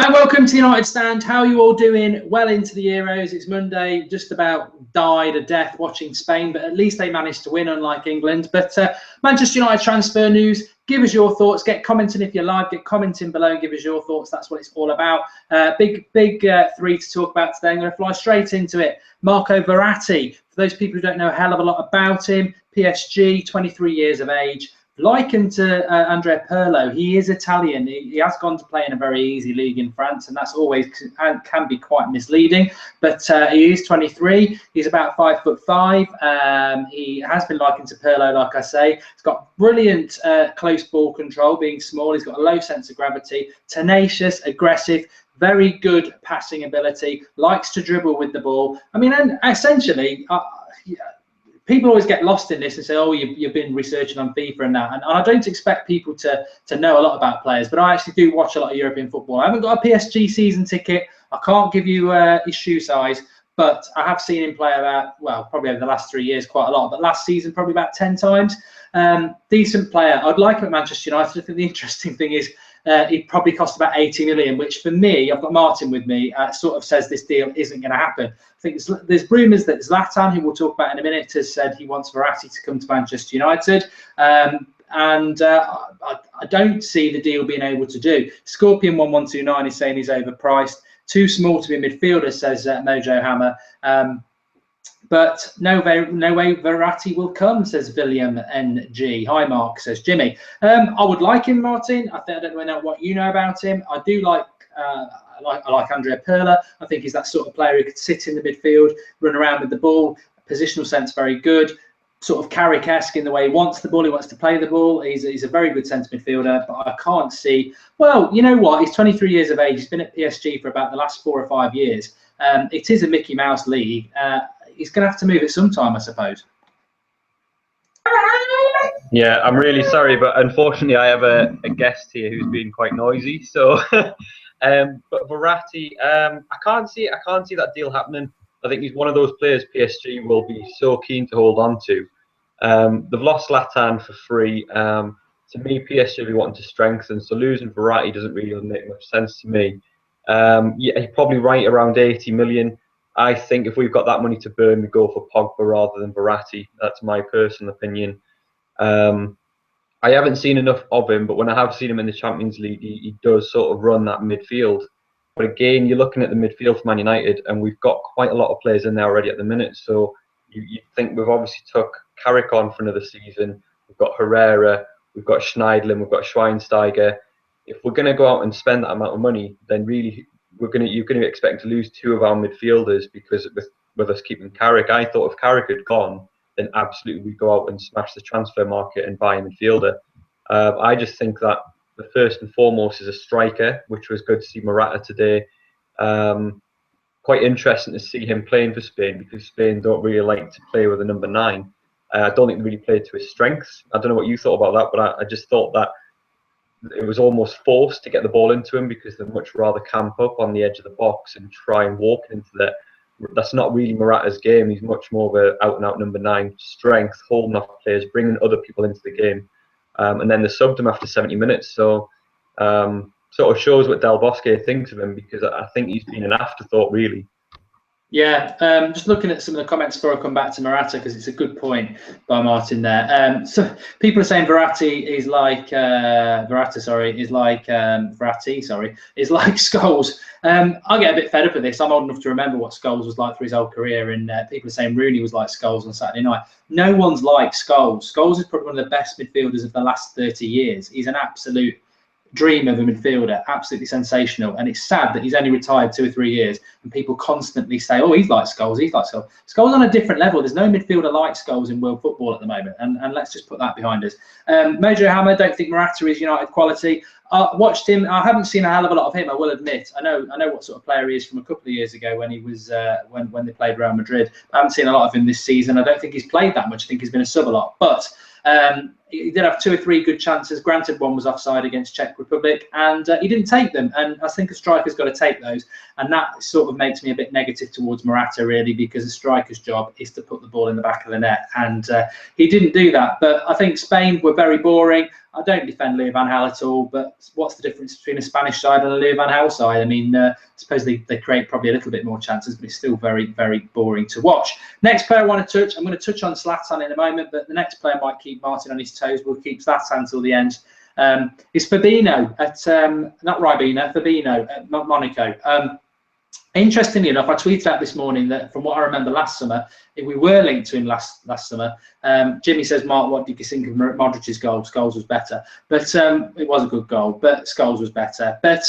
And welcome to the United Stand. How are you all doing? Well into the Euros. It's Monday. Just about died a death watching Spain, but at least they managed to win, unlike England. But Manchester United transfer news. Give us your thoughts. Get commenting if you're live. Get commenting below and give us your thoughts. That's what it's all about. Big three to talk about today. I'm going to fly straight into it. Marco Verratti. For those people who don't know a hell of a lot about him, PSG, 23 years of age. Likened to Andrea Pirlo, he is Italian. He has gone to play in a very easy league in France, and that's always can be quite misleading. But he is 23. He's about 5'5". He has been likened to Pirlo, like I say. He's got brilliant close ball control, being small. He's got a low sense of gravity, tenacious, aggressive. Very good passing ability. Likes to dribble with the ball. I mean, and essentially. People always get lost in this and say, oh, you've been researching on FIFA and that. And I don't expect people to know a lot about players, but I actually do watch a lot of European football. I haven't got a PSG season ticket. I can't give you his shoe size, but I have seen him play about, well, probably over the last 3 years, quite a lot. But last season, probably about 10 times. Decent player. I'd like him at Manchester United. I think the interesting thing is it probably cost about 80 million, which for me, I've got Martin with me, sort of says this deal isn't going to happen. I think there's rumours that Zlatan, who we'll talk about in a minute, has said he wants Verratti to come to Manchester United. I don't see the deal being able to do. Scorpion1129 is saying he's overpriced. Too small to be a midfielder, says Mojo Hammer. But no way Verratti will come, says William NG. Hi, Mark, says Jimmy. I would like him, Martin. I don't know what you know about him. I do like I like Andrea Pirlo. I think he's that sort of player who could sit in the midfield, run around with the ball. Positional sense, very good. Sort of Carrick-esque in the way he wants the ball. He wants to play the ball. He's a very good centre midfielder, but I can't see. Well, you know what? He's 23 years of age. He's been at PSG for about the last 4 or 5 years. It is a Mickey Mouse league. He's going to have to move it sometime, I suppose. Yeah, I'm really sorry, but unfortunately I have a guest here who's being quite noisy. So, but Verratti, I can't see that deal happening. I think he's one of those players PSG will be so keen to hold on to. They've lost Zlatan for free. To me, PSG will be wanting to strengthen. So losing Verratti doesn't really make much sense to me. Yeah, he's probably right around 80 million. I think if we've got that money to burn, we go for Pogba rather than Verratti. That's my personal opinion. I haven't seen enough of him, but when I have seen him in the Champions League, he does sort of run that midfield. But again, you're looking at the midfield for Man United, and we've got quite a lot of players in there already at the minute. So you think we've obviously took Carrick on for another season. We've got Herrera, we've got Schneidlin, we've got Schweinsteiger. If we're going to go out and spend that amount of money, then really you're going to expect to lose 2 of our midfielders, because with us keeping Carrick, I thought if Carrick had gone, then absolutely we'd go out and smash the transfer market and buy a midfielder. I just think that the first and foremost is a striker, which was good to see Morata today. Quite interesting to see him playing for Spain, because Spain don't really like to play with a number 9. I don't think they really played to his strengths. I don't know what you thought about that, but I just thought that it was almost forced to get the ball into him, because they'd much rather camp up on the edge of the box and try and walk into that. That's not really Morata's game. He's much more of an out-and-out number 9, strength, holding off players, bringing other people into the game. And then they subbed him after 70 minutes. So sort of shows what Del Bosque thinks of him, because I think he's been an afterthought, really. Yeah, just looking at some of the comments before I come back to Morata, because it's a good point by Martin there. So people are saying Verratti is like Scholes. I get a bit fed up with this. I'm old enough to remember what Scholes was like for his whole career, and people are saying Rooney was like Scholes on Saturday night. No one's like Scholes. Scholes is probably one of the best midfielders of the last 30 years. He's an absolute dream of a midfielder, absolutely sensational, and it's sad that he's only retired 2 or 3 years and people constantly say, oh, he's like Scholes, he's like Scholes. Scholes on a different level. There's no midfielder like Scholes in world football at the moment, and let's just put that behind us. Mojo Hammer, don't think Morata is United quality. Watched him. I haven't seen a hell of a lot of him, I will admit. I know what sort of player he is from a couple of years ago when he was when they played Real Madrid. I haven't seen a lot of him this season. I don't think he's played that much. I think he's been a sub a lot, but he did have 2 or 3 good chances. Granted, one was offside against Czech Republic, and he didn't take them. And I think a striker's got to take those. And that sort of makes me a bit negative towards Morata, really, because a striker's job is to put the ball in the back of the net. And he didn't do that. But I think Spain were very boring. I don't defend Louis van Gaal at all, but what's the difference between a Spanish side and a Louis van Gaal side? I mean, I suppose they create probably a little bit more chances, but it's still very, very boring to watch. Next player I want to touch, I'm going to touch on Zlatan in a moment, but the next player might keep Martin on his toes. We'll keep Zlatan till the end. Is Fabinho at, not Ribena, Fabinho at Monaco. Interestingly enough, I tweeted out this morning that from what I remember last summer, if we were linked to him last summer, Jimmy says, Mark, what did you think of Modric's goal? Scholes was better. But it was a good goal, but Scholes was better. But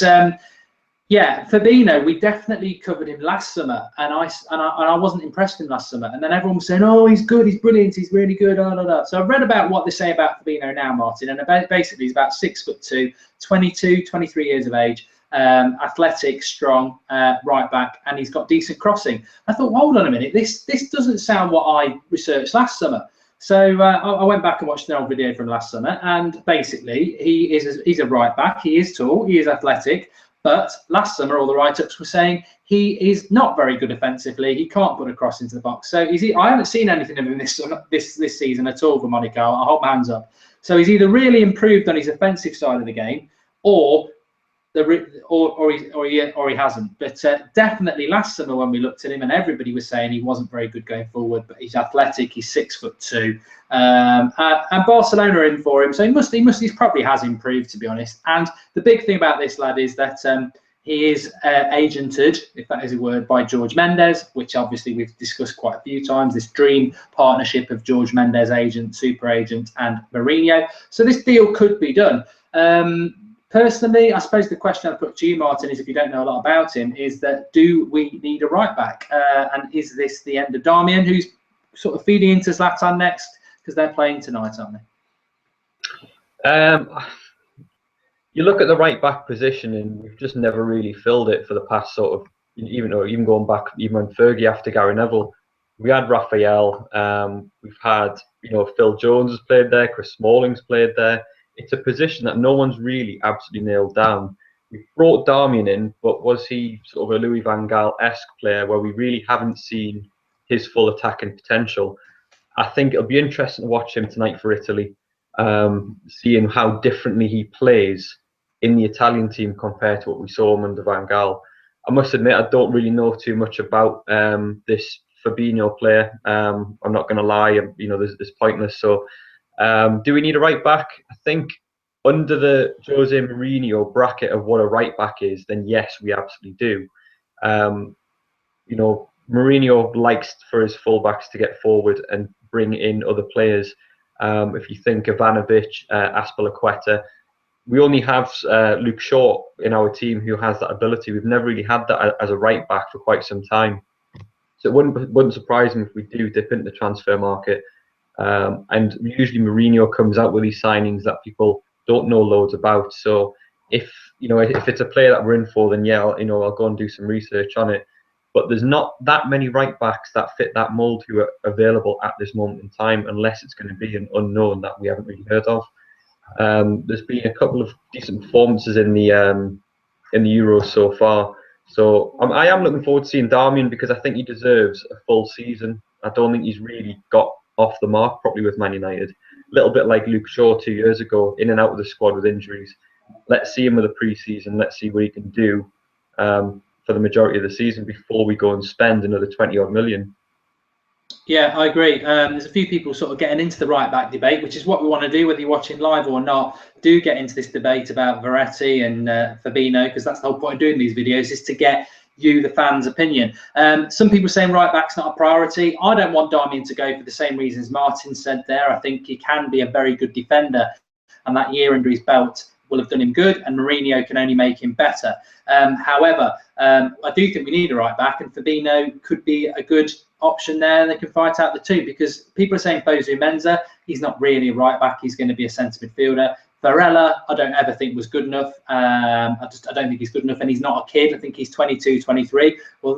yeah, Fabinho, we definitely covered him last summer, and I wasn't impressed with him last summer. And then everyone was saying, oh, he's good, he's brilliant, he's really good. So I've read about what they say about Fabinho now, Martin, and basically he's about 6'2", 22, 23 years of age. Athletic, strong, right back, and he's got decent crossing. I thought, well, hold on a minute, this doesn't sound what I researched last summer. So I went back and watched the old video from last summer, and basically he's a right back. He is tall, he is athletic, but last summer all the write-ups were saying he is not very good offensively. He can't put a cross into the box. So I haven't seen anything of him this season at all for Monaco. I'll hold my hands up. So he's either really improved on his offensive side of the game, or he hasn't. But definitely last summer when we looked at him, and everybody was saying he wasn't very good going forward, but he's athletic, he's 6'2", and Barcelona are in for him, so he probably has improved, to be honest. And the big thing about this lad is that he is agented, if that is a word, by George Mendes, which obviously we've discussed quite a few times, this dream partnership of George Mendes agent, super agent, and Mourinho. So this deal could be done. Personally, I suppose the question I'd put to you, Martin, is if you don't know a lot about him, is that do we need a right back? And is this the end of Darmian, who's sort of feeding into Zlatan next? Because they're playing tonight, aren't they? You look at the right back position, and we've just never really filled it for the past sort of, even going back, even when Fergie after Gary Neville, we had Raphael, we've had, Phil Jones has played there, Chris Smalling's played there. It's a position that no one's really absolutely nailed down. We brought Darmian in, but was he sort of a Louis van Gaal-esque player where we really haven't seen his full attacking potential? I think it'll be interesting to watch him tonight for Italy, seeing how differently he plays in the Italian team compared to what we saw him under Van Gaal. I must admit, I don't really know too much about this Fabinho player. I'm not going to lie, it's pointless. So. Do we need a right back? I think under the Jose Mourinho bracket of what a right back is, then yes, we absolutely do. Mourinho likes for his fullbacks to get forward and bring in other players. If you think Ivanovic, Azpilicueta, we only have Luke Shaw in our team who has that ability. We've never really had that as a right back for quite some time. So it wouldn't surprise me if we do dip into the transfer market. And usually Mourinho comes out with these signings that people don't know loads about. So if it's a player that we're in for, then yeah, I'll go and do some research on it. But there's not that many right backs that fit that mould who are available at this moment in time, unless it's going to be an unknown that we haven't really heard of. There's been a couple of decent performances in the Euros so far. So I am looking forward to seeing Darmian, because I think he deserves a full season. I don't think he's really got off the mark properly with Man United. A little bit like Luke Shaw 2 years ago, in and out of the squad with injuries. Let's see him with a pre-season. Let's see what he can do for the majority of the season before we go and spend another 20-odd million. Yeah, I agree. There's a few people sort of getting into the right back debate, which is what we want to do, whether you're watching live or not. Do get into this debate about Verratti and Fabinho, because that's the whole point of doing these videos, is to get you, the fans' opinion. Some people saying right back's not a priority. I don't want Darmian to go for the same reasons Martin said there. I think he can be a very good defender, and that year under his belt will have done him good, and Mourinho can only make him better. However, I do think we need a right back, and Fabinho could be a good option there. They can fight out the two, because people are saying Fosu Mensah, he's not really a right back, he's going to be a centre midfielder. Varela, I don't ever think was good enough. I don't think he's good enough, and he's not a kid. I think he's 22, 23. Well,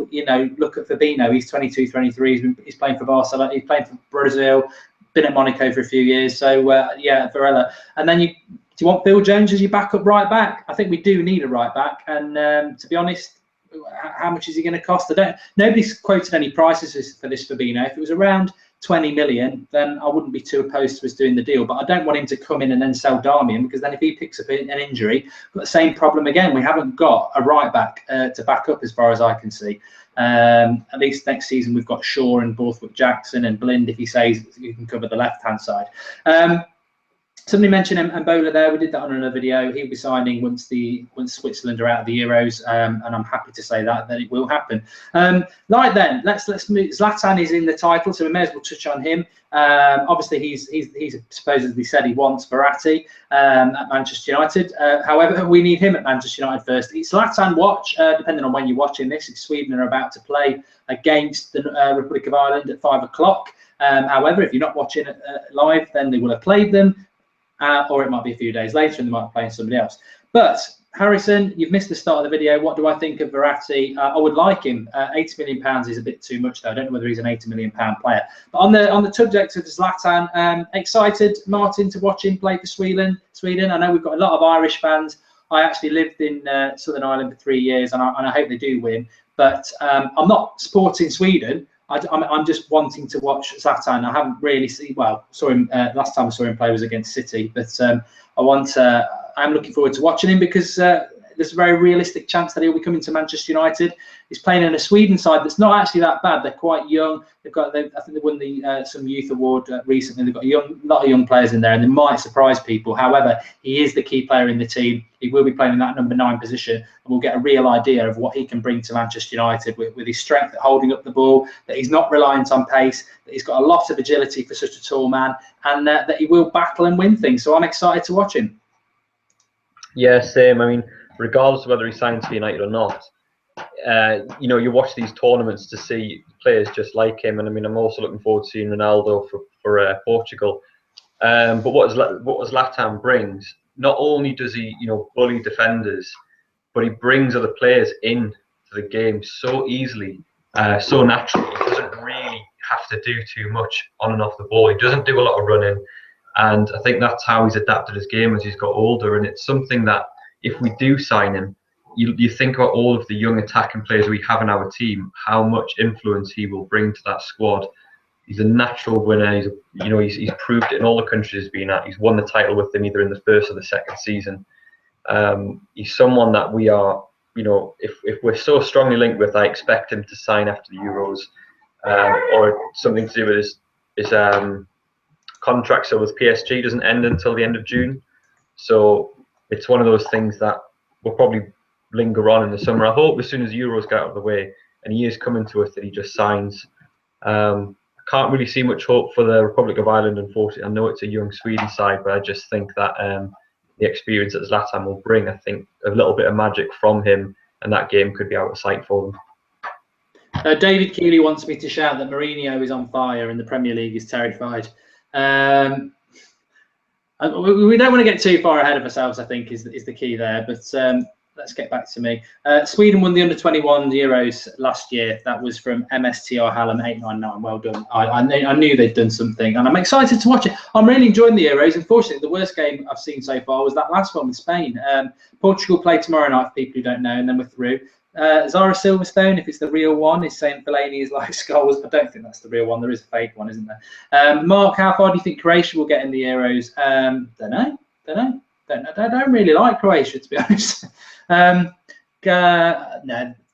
look at Fabinho. He's 22, 23. He's playing for Barcelona. He's playing for Brazil. been at Monaco for a few years. So yeah, Varela. And then do you want Phil Jones as your backup right back? I think we do need a right back. And to be honest, how much is he going to cost? Nobody's quoted any prices for this Fabinho. If it was around 20 million, then I wouldn't be too opposed to us doing the deal. But I don't want him to come in and then sell Darmian, because then if he picks up an injury, we've got the same problem again. We haven't got a right back to back up as far as I can see. At least next season we've got Shaw and Borthwick Jackson and Blind if he says you can cover the left hand side. Somebody mentioned Mbola there. We did that on another video. He'll be signing once Switzerland are out of the Euros, and I'm happy to say that it will happen. Right then, let's move. Zlatan is in the title, so we may as well touch on him. Obviously, he's supposedly said he wants Verratti at Manchester United. However, we need him at Manchester United first. It's Zlatan watch, depending on when you're watching this. If Sweden are about to play against the Republic of Ireland at 5 o'clock. However, if you're not watching it live, then they will have played them. Or it might be a few days later and they might be playing somebody else. But Harrison, you've missed the start of the video. What do I think of Verratti? I would like him. £80 million is a bit too much, though. I don't know whether he's an £80 million player. But on the subject of Zlatan, excited, Martin, to watch him play for Sweden. I know we've got a lot of Irish fans. I actually lived in Southern Ireland for 3 years, and I hope they do win. But I'm not supporting Sweden. I'm just wanting to watch Zlatan. I haven't really seen. Well, saw him last time I saw him play was against City, but I'm looking forward to watching him because there's a very realistic chance that he'll be coming to Manchester United. He's playing in a Sweden side that's not actually that bad. They're quite young. I think they won the some youth award recently. They've got a lot of young players in there, and they might surprise people. However, he is the key player in the team. He will be playing in that number 9 position, and we'll get a real idea of what he can bring to Manchester United with his strength at holding up the ball, that he's not reliant on pace, that he's got a lot of agility for such a tall man, and that he will battle and win things. So I'm excited to watch him. Yeah, same. I mean, regardless of whether he signs for United or not, you watch these tournaments to see players just like him, and I mean, I'm also looking forward to seeing Ronaldo for Portugal. But what Zlatan brings, not only does he bully defenders, but he brings other players into the game so easily, so naturally. He doesn't really have to do too much on and off the ball. He doesn't do a lot of running, and I think that's how he's adapted his game as he's got older. And it's something that if we do sign him, you think about all of the young attacking players we have in our team, how much influence he will bring to that squad. He's a natural winner. He's proved it in all the countries he's been at. He's won the title with them either in the first or the second season. He's someone that we are, if we're so strongly linked with, I expect him to sign after the Euros, or something to do with his contract. So with PSG doesn't end until the end of June. So it's one of those things that will probably linger on in the summer. I hope as soon as the Euros get out of the way and he is coming to us that he just signs. I can't really see much hope for the Republic of Ireland, unfortunately. I know it's a young Sweden side, but I just think that the experience that Zlatan will bring, I think a little bit of magic from him, and that game could be out of sight for them. David Keeley wants me to shout that Mourinho is on fire and the Premier League is terrified. We don't want to get too far ahead of ourselves, I think, is the key there. But let's get back to me. Sweden won the under-21 Euros last year. That was from MSTR Hallam 899. Well done. I knew they'd done something, and I'm excited to watch it. I'm really enjoying the Euros. Unfortunately, the worst game I've seen so far was that last one with Spain. Portugal play tomorrow night, for people who don't know, and then we're through. Zara Silverstone, if it's the real one, is saying Fellaini is like Scholes. I don't think that's the real one. There is a fake one, isn't there? Mark, how far do you think Croatia will get in the Euros? Don't know. I don't really like Croatia, to be honest. No,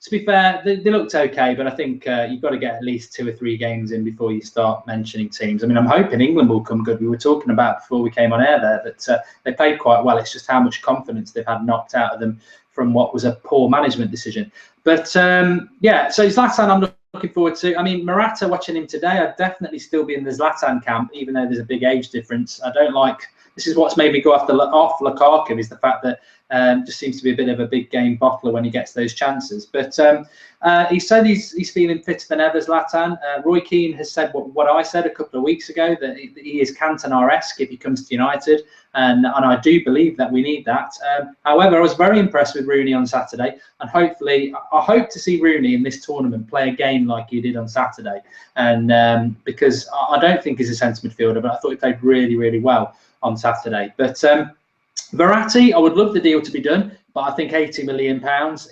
to be fair, they looked okay, but I think you've got to get at least 2 or 3 games in before you start mentioning teams. I mean, I'm hoping England will come good. We were talking about before we came on air there that they played quite well. It's just how much confidence they've had knocked out of them from what was a poor management decision. But yeah, so Zlatan, I'm looking forward to. I mean, Morata, watching him today, I'd definitely still be in the Zlatan camp, even though there's a big age difference. I don't like this is what's made me go off Lukaku, is the fact that just seems to be a bit of a big game bottler when he gets those chances. But he said he's feeling fitter than ever, Zlatan. Roy Keane has said what I said a couple of weeks ago, that he is Cantona-esque if he comes to United, and I do believe that we need that. However, I was very impressed with Rooney on Saturday, and hopefully, I hope to see Rooney in this tournament play a game like he did on Saturday, and because I don't think he's a centre midfielder, but I thought he played really, really well on Saturday. But Verratti, I would love the deal to be done, but I think £80 million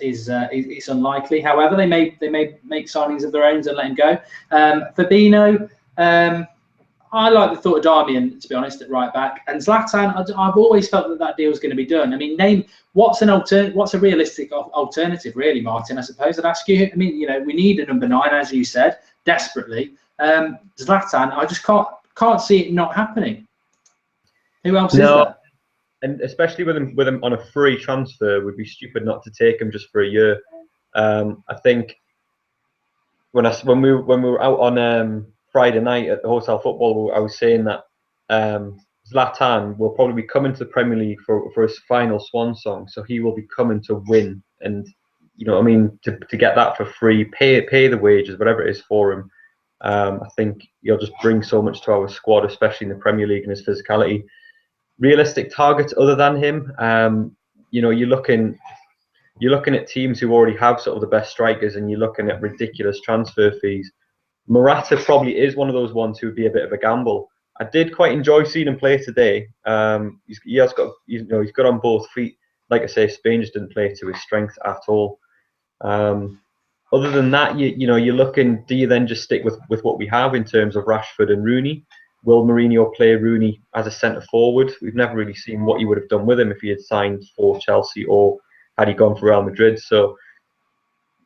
is unlikely. However, they may make signings of their own and let him go. Fabinho, I like the thought of Darmian, to be honest, at right back. And Zlatan, I've always felt that deal is going to be done. I mean, what's a realistic alternative, really, Martin? I suppose I'd ask you. I mean, we need a number 9, as you said, desperately. Zlatan, I just can't see it not happening. Who else is there? And especially with him on a free transfer, it would be stupid not to take him just for a year. I think when we were out on Friday night at the Hotel Football, I was saying that Zlatan will probably be coming to the Premier League for his final swan song, so he will be coming to win, and to get that for free, pay the wages, whatever it is for him. I think he'll just bring so much to our squad, especially in the Premier League, and his physicality. Realistic targets other than him, you're looking at teams who already have sort of the best strikers, and you're looking at ridiculous transfer fees. Morata probably is one of those ones who would be a bit of a gamble. I did quite enjoy seeing him play today. He's good on both feet. Like I say, Spain just didn't play to his strength at all. Other than that, you're looking. Do you then just stick with what we have in terms of Rashford and Rooney? Will Mourinho play Rooney as a centre forward? We've never really seen what he would have done with him if he had signed for Chelsea or had he gone for Real Madrid. So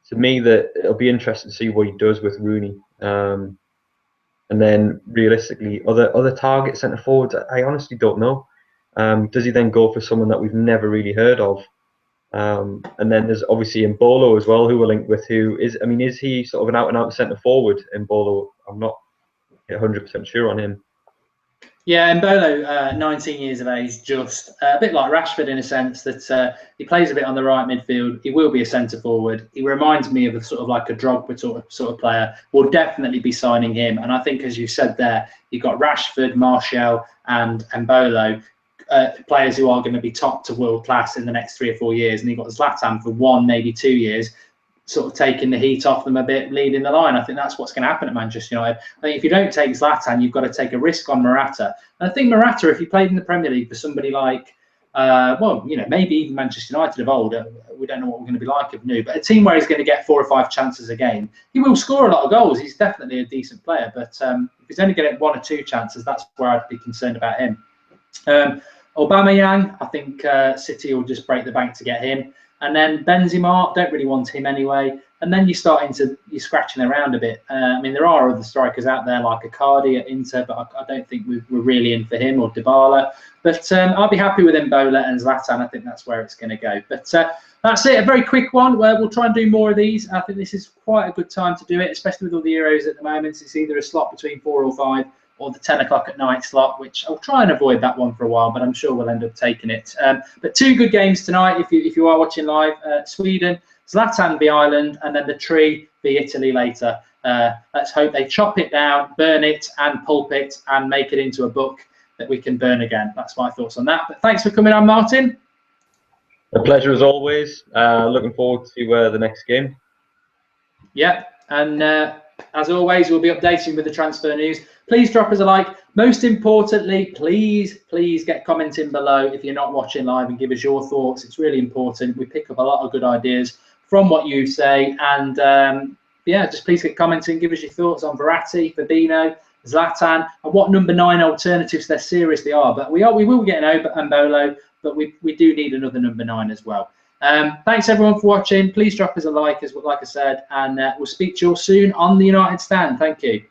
to me, it'll be interesting to see what he does with Rooney. And then realistically, other target centre forwards, I honestly don't know. Does he then go for someone that we've never really heard of? And then there's obviously Mbolo as well, who we're linked with. Is he sort of an out-and-out centre forward? Mbolo, I'm not 100% sure on him. Yeah, Mbolo, 19 years of age, just a bit like Rashford in a sense that he plays a bit on the right midfield. He will be a centre forward. He reminds me of a sort of like a Drogba sort of player. We'll definitely be signing him. And I think, as you said there, you've got Rashford, Martial, and Mbolo, players who are going to be top to world class in the next 3 or 4 years. And you've got Zlatan for 1, maybe 2 years, sort of taking the heat off them a bit, leading the line. I think that's what's going to happen at Manchester United. I think if you don't take Zlatan, you've got to take a risk on Morata. And I think Morata, if he played in the Premier League for somebody like, maybe even Manchester United of old, we don't know what we're going to be like of new, but a team where he's going to get 4 or 5 chances a game, he will score a lot of goals. He's definitely a decent player, but if he's only getting 1 or 2 chances, that's where I'd be concerned about him. Aubameyang, I think City will just break the bank to get him. And then Benzema, don't really want him anyway. And then you're scratching around a bit. There are other strikers out there like Icardi at Inter, but I don't think we're really in for him, or Dybala. But I'll be happy with Mbolo and Zlatan. I think that's where it's going to go. But that's it, a very quick one. We'll try and do more of these. I think this is quite a good time to do it, especially with all the Euros at the moment. It's either a slot between 4 or 5 or the 10 o'clock at night slot, which I'll try and avoid that one for a while, but I'm sure we'll end up taking it. But 2 good games tonight if you are watching live. Sweden, Zlatan v Ireland, and then the Tree v Italy later. Let's hope they chop it down, burn it and pulp it and make it into a book that we can burn again. That's my thoughts on that. But thanks for coming on, Martin. A pleasure as always. Looking forward to the next game. Yeah, and as always, we'll be updating with the transfer news. Please drop us a like. Most importantly, please get commenting below if you're not watching live and give us your thoughts. It's really important. We pick up a lot of good ideas from what you say. And just please get commenting. Give us your thoughts on Verratti, Fabinho, Zlatan, and what number 9 alternatives there seriously are. But we will get an Mbolo, but we do need another number 9 as well. Thanks everyone for watching. Please drop us a like I said, and we'll speak to you all soon on the United Stand. Thank you.